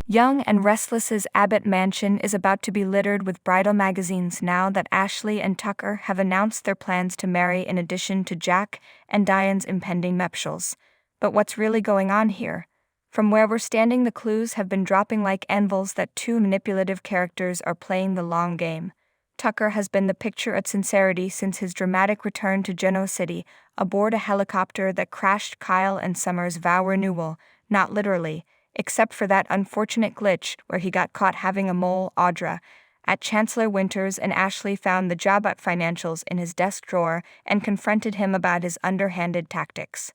Young and Restless's Abbott mansion is about to be littered with bridal magazines now that Ashley and Tucker have announced their plans to marry in addition to Jack and Diane's impending nuptials. But what's really going on here? From where we're standing, the clues have been dropping like anvils that two manipulative characters are playing the long game. Tucker has been the picture of sincerity since his dramatic return to Genoa City aboard a helicopter that crashed Kyle and Summer's vow renewal, not literally, except for that unfortunate glitch where he got caught having a mole, Audra, at Chancellor Winters, and Ashley found the Jabot financials in his desk drawer and confronted him about his underhanded tactics.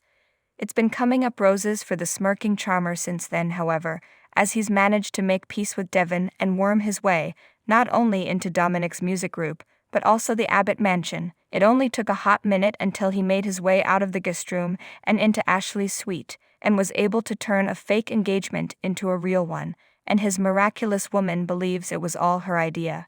It's been coming up roses for the smirking charmer since then, however, as he's managed to make peace with Devon and worm his way, not only into Dominic's music group, but also the Abbott mansion. It only took a hot minute until he made his way out of the guest room and into Ashley's suite, and was able to turn a fake engagement into a real one, and his miraculous woman believes it was all her idea.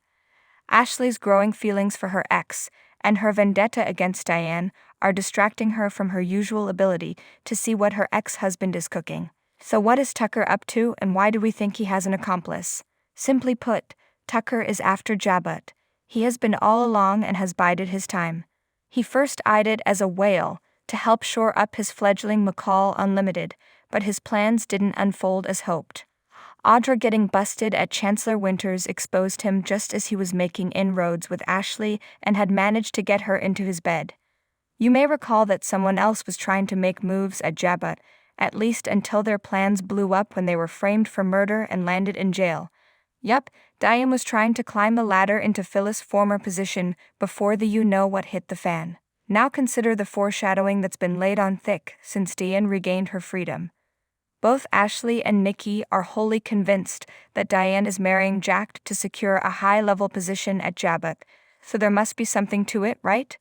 Ashley's growing feelings for her ex, and her vendetta against Diane, are distracting her from her usual ability to see what her ex-husband is cooking. So what is Tucker up to, and why do we think he has an accomplice? Simply put, Tucker is after Jabot. He has been all along and has bided his time. He first eyed it as a whale, to help shore up his fledgling McCall Unlimited, but his plans didn't unfold as hoped. Audra getting busted at Chancellor Winters exposed him just as he was making inroads with Ashley and had managed to get her into his bed. You may recall that someone else was trying to make moves at Jabot, at least until their plans blew up when they were framed for murder and landed in jail. Yup, Diane was trying to climb the ladder into Phyllis' former position before the you-know-what hit the fan. Now consider the foreshadowing that's been laid on thick since Diane regained her freedom. Both Ashley and Nikki are wholly convinced that Diane is marrying Jack to secure a high-level position at Jabot, so there must be something to it, right?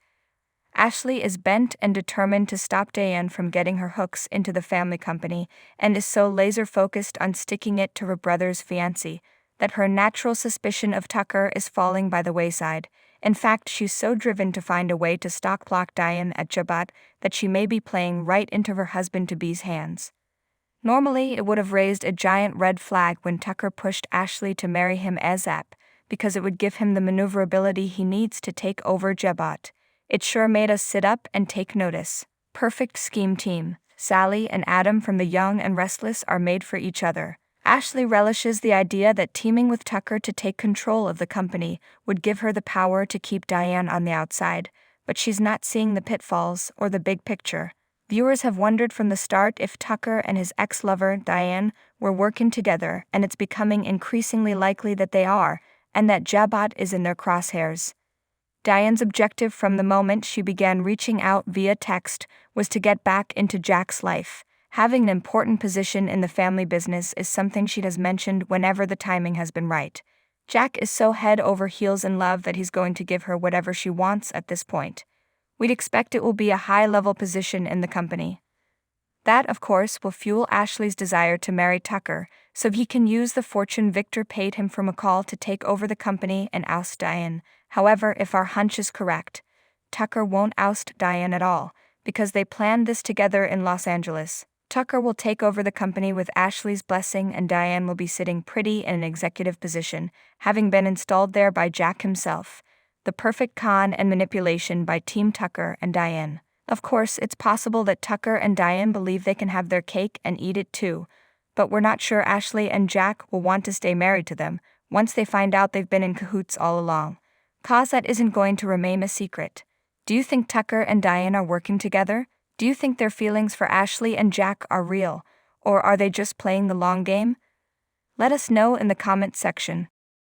Ashley is bent and determined to stop Diane from getting her hooks into the family company, and is so laser-focused on sticking it to her brother's fiancé that her natural suspicion of Tucker is falling by the wayside. In fact, she's so driven to find a way to stock-block Diane at Jabot that she may be playing right into her husband-to-be's hands. Normally, it would have raised a giant red flag when Tucker pushed Ashley to marry him ASAP, because it would give him the maneuverability he needs to take over Jabot. It sure made us sit up and take notice. Perfect scheme team. Sally and Adam from The Young and Restless are made for each other. Ashley relishes the idea that teaming with Tucker to take control of the company would give her the power to keep Diane on the outside, but she's not seeing the pitfalls or the big picture. Viewers have wondered from the start if Tucker and his ex-lover, Diane, were working together, and it's becoming increasingly likely that they are, and that Jabot is in their crosshairs. Diane's objective from the moment she began reaching out via text was to get back into Jack's life. Having an important position in the family business is something she has mentioned whenever the timing has been right. Jack is so head over heels in love that he's going to give her whatever she wants at this point. We'd expect it will be a high-level position in the company. That, of course, will fuel Ashley's desire to marry Tucker, so he can use the fortune Victor paid him for McCall to take over the company and oust Diane. However, if our hunch is correct, Tucker won't oust Diane at all, because they planned this together in Los Angeles. Tucker will take over the company with Ashley's blessing, and Diane will be sitting pretty in an executive position, having been installed there by Jack himself. The perfect con and manipulation by Team Tucker and Diane. Of course, it's possible that Tucker and Diane believe they can have their cake and eat it too, but we're not sure Ashley and Jack will want to stay married to them once they find out they've been in cahoots all along. 'Cause that isn't going to remain a secret. Do you think Tucker and Diane are working together? Do you think their feelings for Ashley and Jack are real, or are they just playing the long game? Let us know in the comment section.